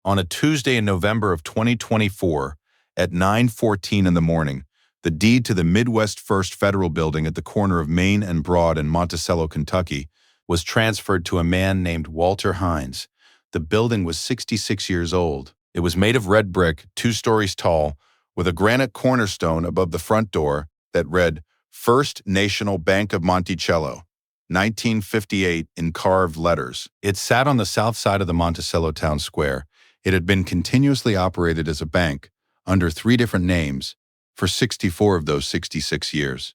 On a Tuesday in November of 2024, at 9:14 in the morning, the deed to the Midwest First Federal Building at the corner of Main and Broad in Monticello, Kentucky, was transferred to a man named Walter Hines. The building was 66 years old. It was made of red brick, 2 stories tall, with a granite cornerstone above the front door that read, First National Bank of Monticello, 1958 in carved letters. It sat on the south side of the Monticello town square. It had been continuously operated as a bank, under 3 different names, for 64 of those 66 years.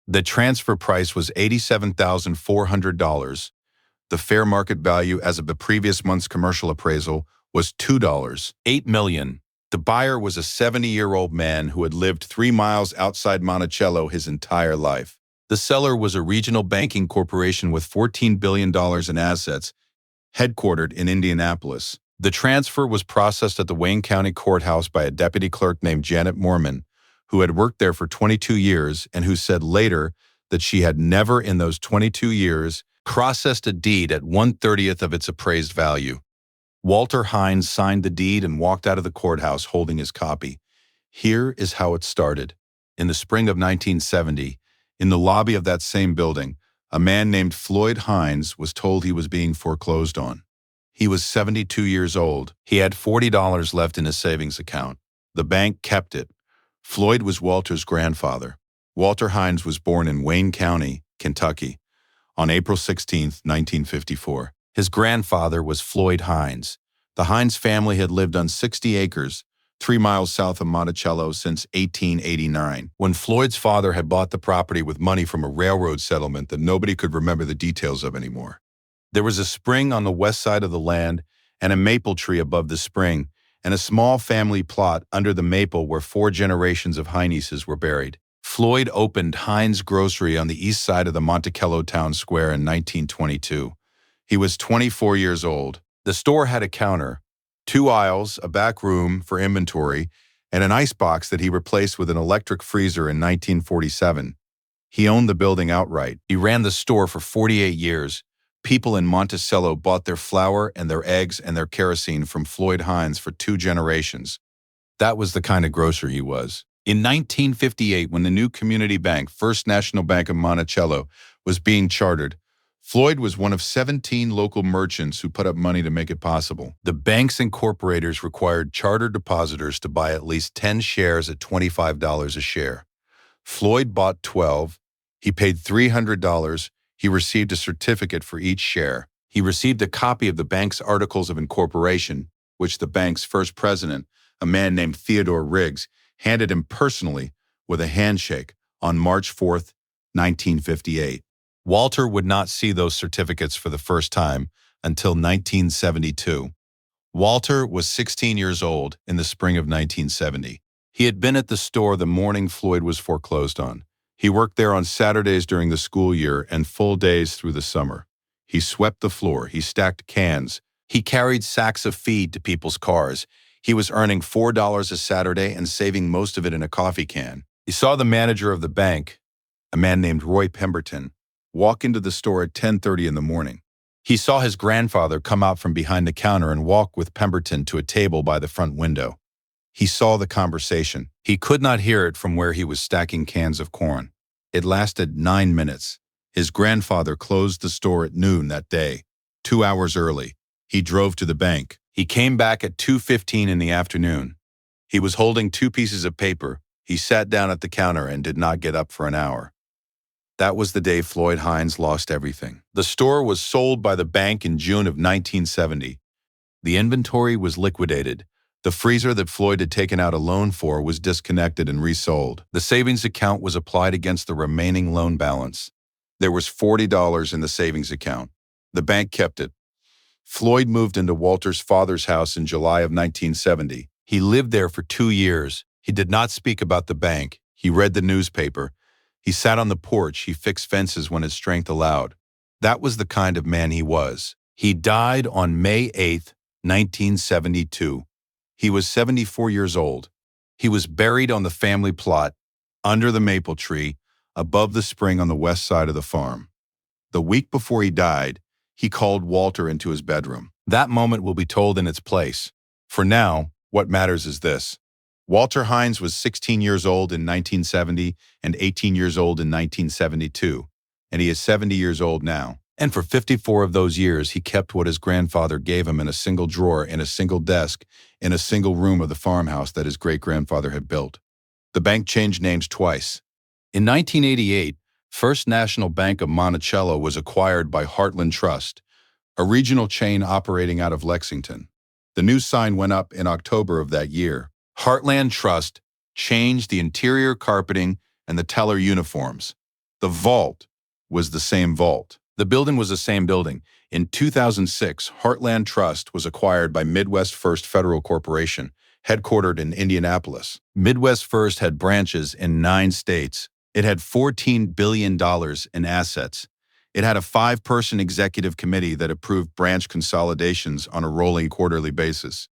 The transfer price was $87,400. The fair market value as of the previous month's commercial appraisal was $8 million. The buyer was a 70-year-old man who had lived 3 miles outside Monticello his entire life. The seller was a regional banking corporation with $14 billion in assets, headquartered in Indianapolis. The transfer was processed at the Wayne County Courthouse by a deputy clerk named Janet Mormon, who had worked there for 22 years and who said later that she had never in those 22 years processed a deed at 1/30th of its appraised value. Walter Hines signed the deed and walked out of the courthouse holding his copy. Here is how it started. In the spring of 1970, in the lobby of that same building, a man named Floyd Hines was told he was being foreclosed on. He was 72 years old. He had $40 left in his savings account. The bank kept it. Floyd was Walter's grandfather. Walter Hines was born in Wayne County, Kentucky, on April 16, 1954. His grandfather was Floyd Hines. The Hines family had lived on 60 acres, 3 miles south of Monticello since 1889, when Floyd's father had bought the property with money from a railroad settlement that nobody could remember the details of anymore. There was a spring on the west side of the land and a maple tree above the spring, and a small family plot under the maple where 4 generations of Hineses were buried. Floyd opened Hines Grocery on the east side of the Monticello town square in 1922. He was 24 years old. The store had a counter, 2 aisles, a back room for inventory, and an icebox that he replaced with an electric freezer in 1947. He owned the building outright. He ran the store for 48 years. People in Monticello bought their flour and their eggs and their kerosene from Floyd Hines for 2 generations. That was the kind of grocer he was. In 1958, when the new community bank, First National Bank of Monticello, was being chartered, Floyd was one of 17 local merchants who put up money to make it possible. The bank's incorporators required charter depositors to buy at least 10 shares at $25 a share. Floyd bought 12. He paid $300. He received a certificate for each share. He received a copy of the bank's Articles of Incorporation, which the bank's first president, a man named Theodore Riggs, handed him personally with a handshake on March 4, 1958. Walter would not see those certificates for the first time until 1972. Walter was 16 years old in the spring of 1970. He had been at the store the morning Floyd was foreclosed on. He worked there on Saturdays during the school year and full days through the summer. He swept the floor. He stacked cans. He carried sacks of feed to people's cars. He was earning $4 a Saturday and saving most of it in a coffee can. He saw the manager of the bank, a man named Roy Pemberton, walk into the store at 10:30 in the morning. He saw his grandfather come out from behind the counter and walk with Pemberton to a table by the front window. He saw the conversation. He could not hear it from where he was stacking cans of corn. It lasted 9 minutes. His grandfather closed the store at noon that day, 2 hours early. He drove to the bank. He came back at 2:15 in the afternoon. He was holding 2 pieces of paper. He sat down at the counter and did not get up for an hour. That was the day Floyd Hines lost everything. The store was sold by the bank in June of 1970. The inventory was liquidated. The freezer that Floyd had taken out a loan for was disconnected and resold. The savings account was applied against the remaining loan balance. There was $40 in the savings account. The bank kept it. Floyd moved into Walter's father's house in July of 1970. He lived there for 2 years. He did not speak about the bank. He read the newspaper. He sat on the porch. He fixed fences when his strength allowed. That was the kind of man he was. He died on May 8, 1972. He was 74 years old. He was buried on the family plot, under the maple tree, above the spring on the west side of the farm. The week before he died, he called Walter into his bedroom. That moment will be told in its place. For now, what matters is this. Walter Hines was 16 years old in 1970 and 18 years old in 1972, and he is 70 years old now. And for 54 of those years, he kept what his grandfather gave him in a single drawer, in a single desk, in a single room of the farmhouse that his great-grandfather had built. The bank changed names twice. In 1988, First National Bank of Monticello was acquired by Heartland Trust, a regional chain operating out of Lexington. The new sign went up in October of that year. Heartland Trust changed the interior carpeting and the teller uniforms. The vault was the same vault. The building was the same building. In 2006, Heartland Trust was acquired by Midwest First Federal Corporation, headquartered in Indianapolis. Midwest First had branches in 9 states. It had $14 billion in assets. It had a 5-person executive committee that approved branch consolidations on a rolling quarterly basis.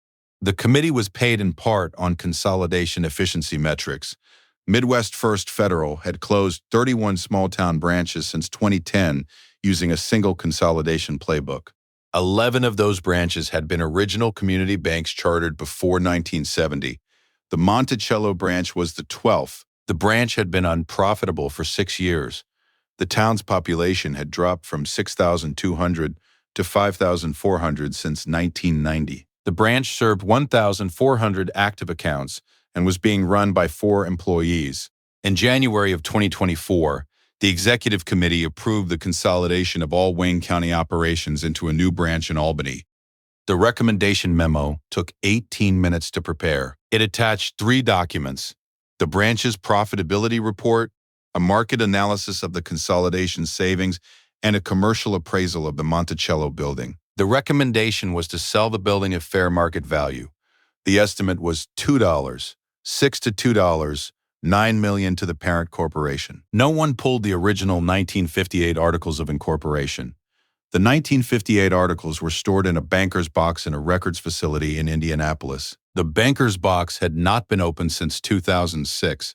The committee was paid in part on consolidation efficiency metrics. Midwest First Federal had closed 31 small-town branches since 2010 using a single consolidation playbook. 11 of those branches had been original community banks chartered before 1970. The Monticello branch was the 12th. The branch had been unprofitable for 6 years. The town's population had dropped from 6,200 to 5,400 since 1990. The branch served 1,400 active accounts and was being run by 4 employees. In January of 2024, the executive committee approved the consolidation of all Wayne County operations into a new branch in Albany. The recommendation memo took 18 minutes to prepare. It attached 3 documents: the branch's profitability report, a market analysis of the consolidation savings, and a commercial appraisal of the Monticello building. The recommendation was to sell the building at fair market value. The estimate was $2, $6 to $2, $9 million to the parent corporation. No one pulled the original 1958 Articles of Incorporation. The 1958 articles were stored in a banker's box in a records facility in Indianapolis. The banker's box had not been opened since 2006.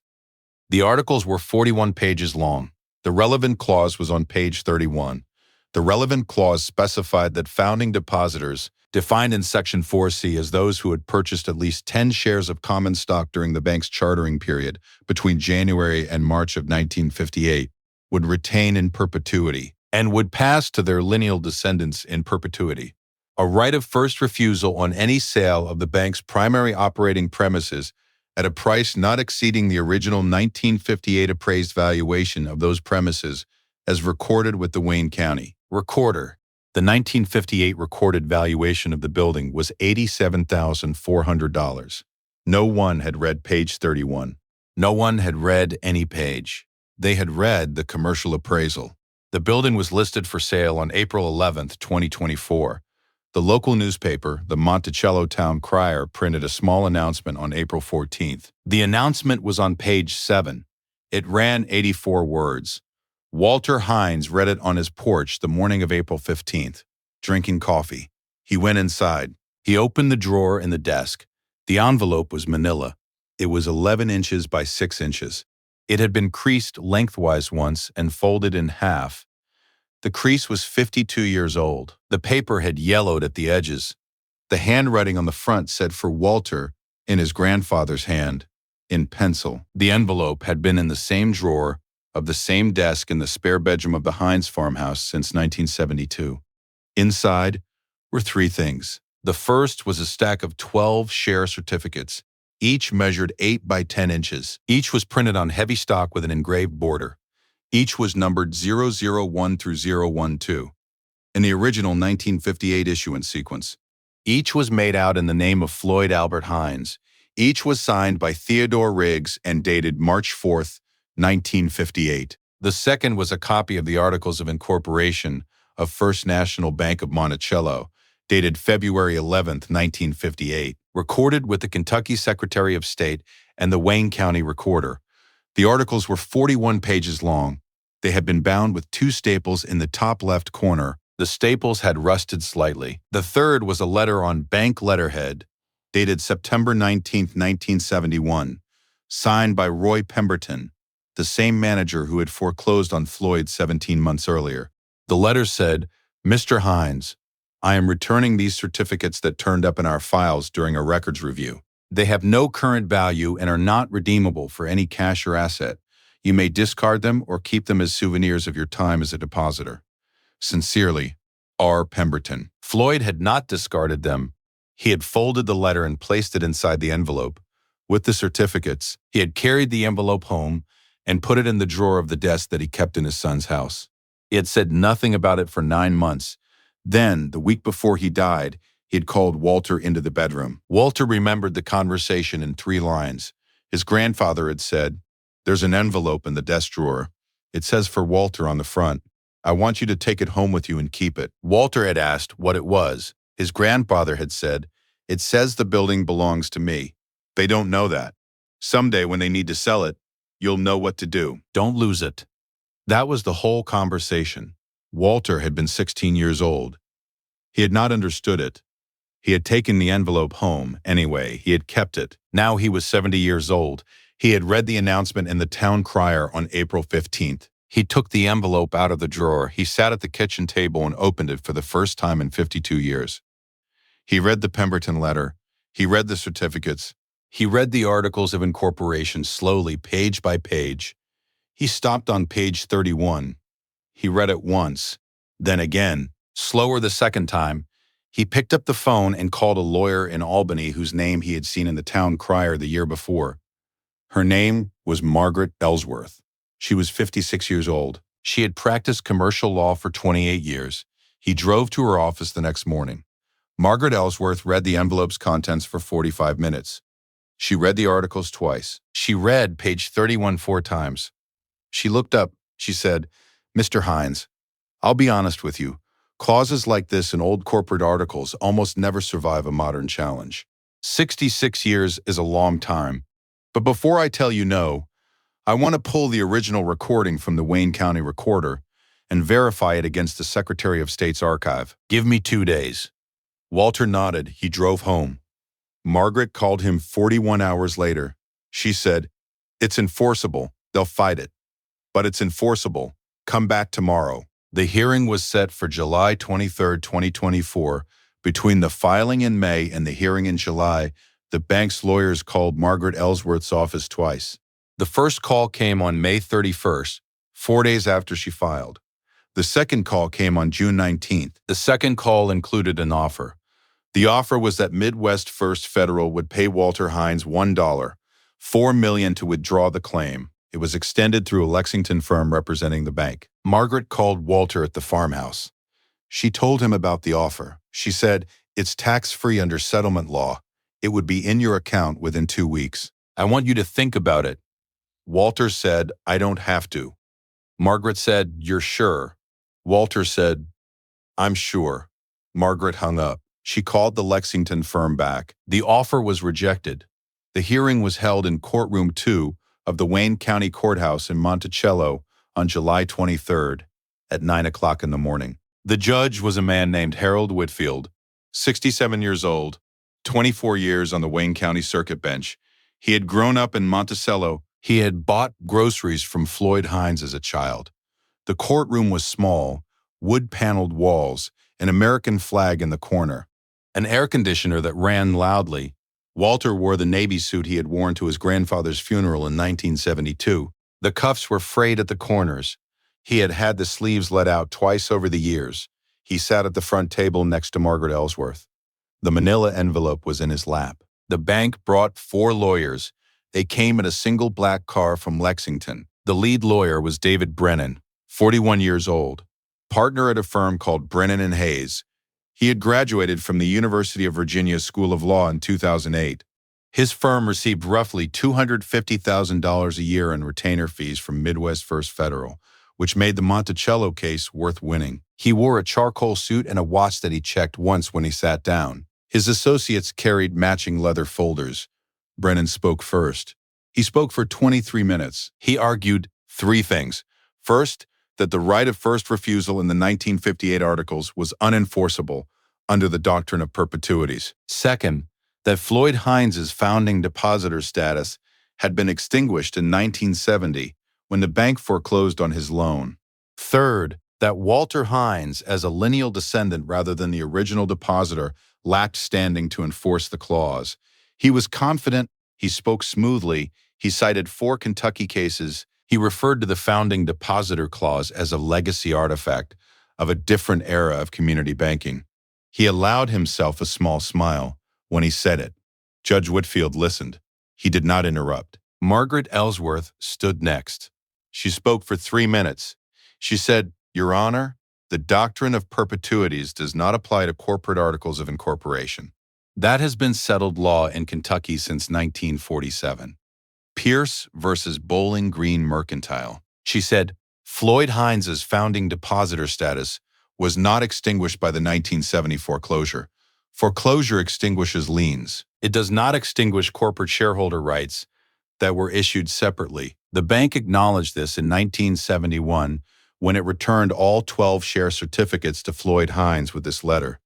The articles were 41 pages long. The relevant clause was on page 31. The relevant clause specified that founding depositors, defined in Section 4C as those who had purchased at least 10 shares of common stock during the bank's chartering period between January and March of 1958, would retain in perpetuity and would pass to their lineal descendants in perpetuity a right of first refusal on any sale of the bank's primary operating premises at a price not exceeding the original 1958 appraised valuation of those premises as recorded with the Wayne County Recorder. The 1958 recorded valuation of the building was $87,400. No one had read page 31. No one had read any page. They had read the commercial appraisal. The building was listed for sale on April 11, 2024. The local newspaper, the Monticello Town Crier, printed a small announcement on April 14th. The announcement was on page 7. It ran 84 words. Walter Hines read it on his porch the morning of April 15th, drinking coffee. He went inside. He opened the drawer in the desk. The envelope was manila. It was 11 inches by 6 inches. It had been creased lengthwise once and folded in half. The crease was 52 years old. The paper had yellowed at the edges. The handwriting on the front said for Walter in his grandfather's hand, in pencil. The envelope had been in the same drawer of the same desk in the spare bedroom of the Hines farmhouse since 1972. Inside were 3 things. The first was a stack of 12 share certificates. Each measured 8 by 10 inches. Each was printed on heavy stock with an engraved border. Each was numbered 001 through 012 in the original 1958 issuance sequence. Each was made out in the name of Floyd Albert Hines. Each was signed by Theodore Riggs and dated March 4, 1958. The second was a copy of the Articles of Incorporation of First National Bank of Monticello, dated February 11, 1958, recorded with the Kentucky Secretary of State and the Wayne County Recorder. The articles were 41 pages long. They had been bound with 2 staples in the top left corner. The staples had rusted slightly. The third was a letter on bank letterhead, dated September 19, 1971, signed by Roy Pemberton, the same manager who had foreclosed on Floyd 17 months earlier. The letter said, "Mr. Hines, I am returning these certificates that turned up in our files during a records review. They have no current value and are not redeemable for any cash or asset. You may discard them or keep them as souvenirs of your time as a depositor. Sincerely, R. Pemberton. Floyd had not discarded them. He had folded the letter and placed it inside the envelope. With the certificates, he had carried the envelope home and put it in the drawer of the desk that he kept in his son's house. He had said nothing about it for 9 months. Then, the week before he died, he had called Walter into the bedroom. Walter remembered the conversation in 3 lines. His grandfather had said, "There's an envelope in the desk drawer. It says for Walter on the front. I want you to take it home with you and keep it." Walter had asked what it was. His grandfather had said, "It says the building belongs to me." They don't know that. Someday when they need to sell it, you'll know what to do. Don't lose it. That was the whole conversation. Walter had been 16 years old. He had not understood it. He had taken the envelope home. Anyway, he had kept it. Now he was 70 years old. He had read the announcement in the town crier on April 15th. He took the envelope out of the drawer. He sat at the kitchen table and opened it for the first time in 52 years. He read the Pemberton letter. He read the certificates. He read the articles of incorporation slowly, page by page. He stopped on page 31. He read it once, then again. Slower the second time, he picked up the phone and called a lawyer in Albany whose name he had seen in the town crier the year before. Her name was Margaret Ellsworth. She was 56 years old. She had practiced commercial law for 28 years. He drove to her office the next morning. Margaret Ellsworth read the envelope's contents for 45 minutes. She read the articles twice. She read page 31 4 times. She looked up. She said, "Mr. Hines, I'll be honest with you. Clauses like this in old corporate articles almost never survive a modern challenge. 66 years is a long time. But before I tell you no, I want to pull the original recording from the Wayne County Recorder and verify it against the Secretary of State's archive. Give me 2 days." Walter nodded. He drove home. Margaret called him 41 hours later. She said, "It's enforceable. They'll fight it. But it's enforceable. Come back tomorrow." The hearing was set for July 23, 2024. Between the filing in May and the hearing in July, the bank's lawyers called Margaret Ellsworth's office twice. The first call came on May 31st, 4 days after she filed. The second call came on June 19th. The second call included an offer. The offer was that Midwest First Federal would pay Walter Hines $1, $4 million to withdraw the claim. It was extended through a Lexington firm representing the bank. Margaret called Walter at the farmhouse. She told him about the offer. She said, "It's tax-free under settlement law. It would be in your account within 2 weeks. I want you to think about it." Walter said, "I don't have to." Margaret said, "You're sure?" Walter said, "I'm sure." Margaret hung up. She called the Lexington firm back. The offer was rejected. The hearing was held in Courtroom 2 of the Wayne County Courthouse in Monticello on July 23rd at 9 o'clock in the morning. The judge was a man named Harold Whitfield, 67 years old, 24 years on the Wayne County Circuit Bench. He had grown up in Monticello. He had bought groceries from Floyd Hines as a child. The courtroom was small, wood-paneled walls, an American flag in the corner, an air conditioner that ran loudly. Walter wore the Navy suit he had worn to his grandfather's funeral in 1972. The cuffs were frayed at the corners. He had had the sleeves let out twice over the years. He sat at the front table next to Margaret Ellsworth. The manila envelope was in his lap. The bank brought 4 lawyers. They came in a single black car from Lexington. The lead lawyer was David Brennan, 41 years old, partner at a firm called Brennan and Hayes. He had graduated from the University of Virginia School of Law in 2008. His firm received roughly $250,000 a year in retainer fees from Midwest First Federal, which made the Monticello case worth winning. He wore a charcoal suit and a watch that he checked once when he sat down. His associates carried matching leather folders. Brennan spoke first. He spoke for 23 minutes. He argued 3 things. First, that the right of first refusal in the 1958 articles was unenforceable under the doctrine of perpetuities. Second, that Floyd Hines's founding depositor status had been extinguished in 1970 when the bank foreclosed on his loan. Third, that Walter Hines, as a lineal descendant rather than the original depositor, lacked standing to enforce the clause. He was confident, he spoke smoothly, he cited 4 Kentucky cases. He referred to the founding depositor clause as a legacy artifact of a different era of community banking. He allowed himself a small smile when he said it. Judge Whitfield listened. He did not interrupt. Margaret Ellsworth stood next. She spoke for 3 minutes. She said, "Your Honor, the doctrine of perpetuities does not apply to corporate articles of incorporation. That has been settled law in Kentucky since 1947. Pierce versus Bowling Green Mercantile." She said, "Floyd Hines's founding depositor status was not extinguished by the 1970 foreclosure. Foreclosure extinguishes liens. It does not extinguish corporate shareholder rights that were issued separately. The bank acknowledged this in 1971 when it returned all 12 share certificates to Floyd Hines with this letter."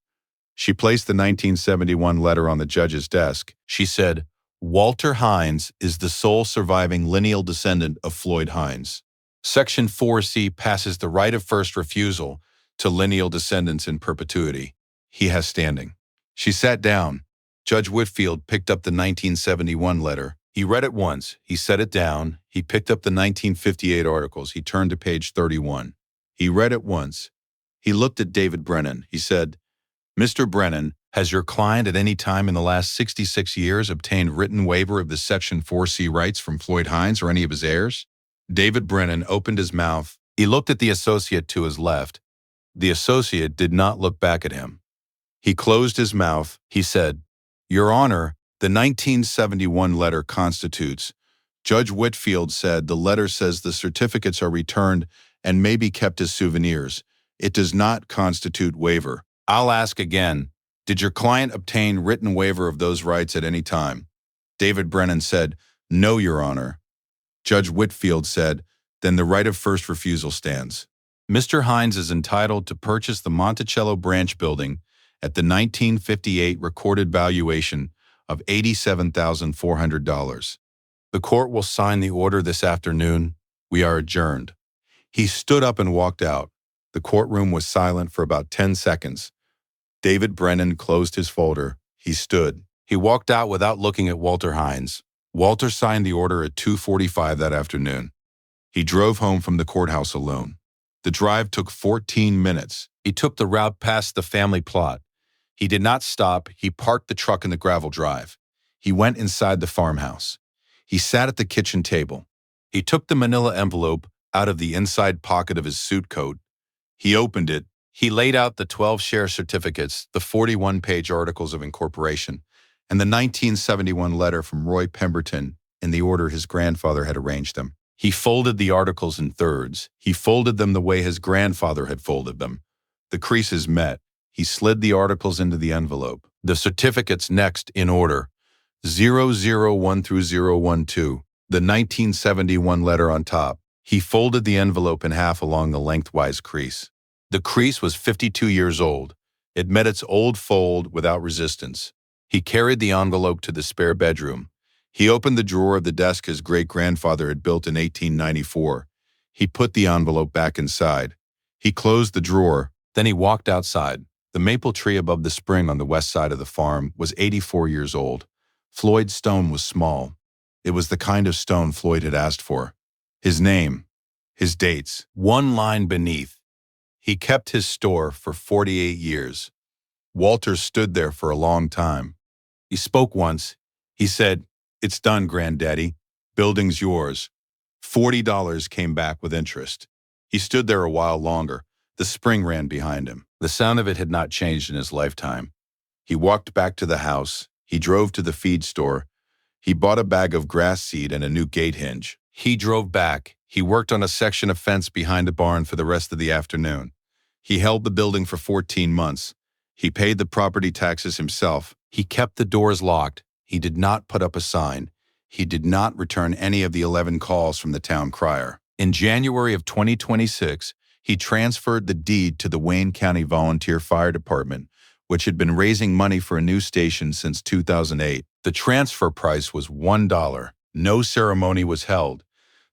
She placed the 1971 letter on the judge's desk. She said, "Walter Hines is the sole surviving lineal descendant of Floyd Hines. Section 4C passes the right of first refusal to lineal descendants in perpetuity. He has standing." She sat down. Judge Whitfield picked up the 1971 letter. He read it once. He set it down. He picked up the 1958 articles. He turned to page 31. He read it once. He looked at David Brennan. He said, "Mr. Brennan, has your client at any time in the last 66 years obtained written waiver of the Section 4C rights from Floyd Hines or any of his heirs?" David Brennan opened his mouth. He looked at the associate to his left. The associate did not look back at him. He closed his mouth. He said, "Your Honor, the 1971 letter constitutes." Judge Whitfield said, "The letter says the certificates are returned and may be kept as souvenirs. It does not constitute waiver." I'll ask again, did your client obtain written waiver of those rights at any time? David Brennan said, "No, Your Honor." Judge Whitfield said, "Then the right of first refusal stands. Mr. Hines is entitled to purchase the Monticello branch building at the 1958 recorded valuation of $87,400. The court will sign the order this afternoon. We are adjourned." He stood up and walked out. The courtroom was silent for about 10 seconds. David Brennan closed his folder. He stood. He walked out without looking at Walter Hines. Walter signed the order at 2:45 that afternoon. He drove home from the courthouse alone. The drive took 14 minutes. He took the route past the family plot. He did not stop. He parked the truck in the gravel drive. He went inside the farmhouse. He sat at the kitchen table. He took the manila envelope out of the inside pocket of his suit coat. He opened it. He laid out the 12 share certificates, the 41-page articles of incorporation, and the 1971 letter from Roy Pemberton in the order his grandfather had arranged them. He folded the articles in thirds. He folded them the way his grandfather had folded them. The creases met. He slid the articles into the envelope. The certificates next in order, 001 through 012, the 1971 letter on top. He folded the envelope in half along the lengthwise crease. The crease was 52 years old. It met its old fold without resistance. He carried the envelope to the spare bedroom. He opened the drawer of the desk his great-grandfather had built in 1894. He put the envelope back inside. He closed the drawer. Then he walked outside. The maple tree above the spring on the west side of the farm was 84 years old. Floyd's stone was small. It was the kind of stone Floyd had asked for. His name, his dates, one line beneath. He kept his store for 48 years. Walter stood there for a long time. He spoke once. He said, "It's done, Granddaddy. Building's yours." $40 came back with interest. He stood there a while longer. The spring ran behind him. The sound of it had not changed in his lifetime. He walked back to the house. He drove to the feed store. He bought a bag of grass seed and a new gate hinge. He drove back. He worked on a section of fence behind the barn for the rest of the afternoon. He held the building for 14 months. He paid the property taxes himself. He kept the doors locked. He did not put up a sign. He did not return any of the 11 calls from the town crier. In January of 2026, he transferred the deed to the Wayne County Volunteer Fire Department, which had been raising money for a new station since 2008. The transfer price was $1. No ceremony was held.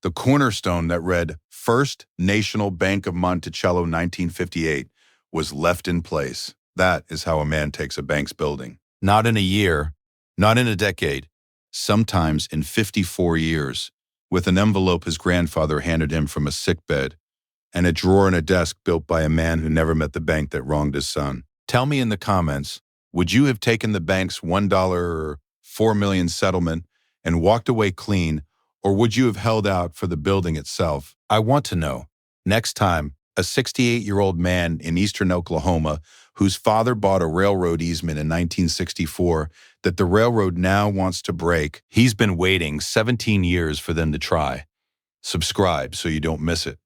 The cornerstone that read First National Bank of Monticello 1958 was left in place. That is how a man takes a bank's building. Not in a year, not in a decade, sometimes in 54 years, with an envelope his grandfather handed him from a sickbed and a drawer in a desk built by a man who never met the bank that wronged his son. Tell me in the comments, would you have taken the bank's $1 or $4 million settlement and walked away clean, or would you have held out for the building itself? I want to know. Next time, a 68-year-old man in eastern Oklahoma whose father bought a railroad easement in 1964 that the railroad now wants to break. He's been waiting 17 years for them to try. Subscribe so you don't miss it.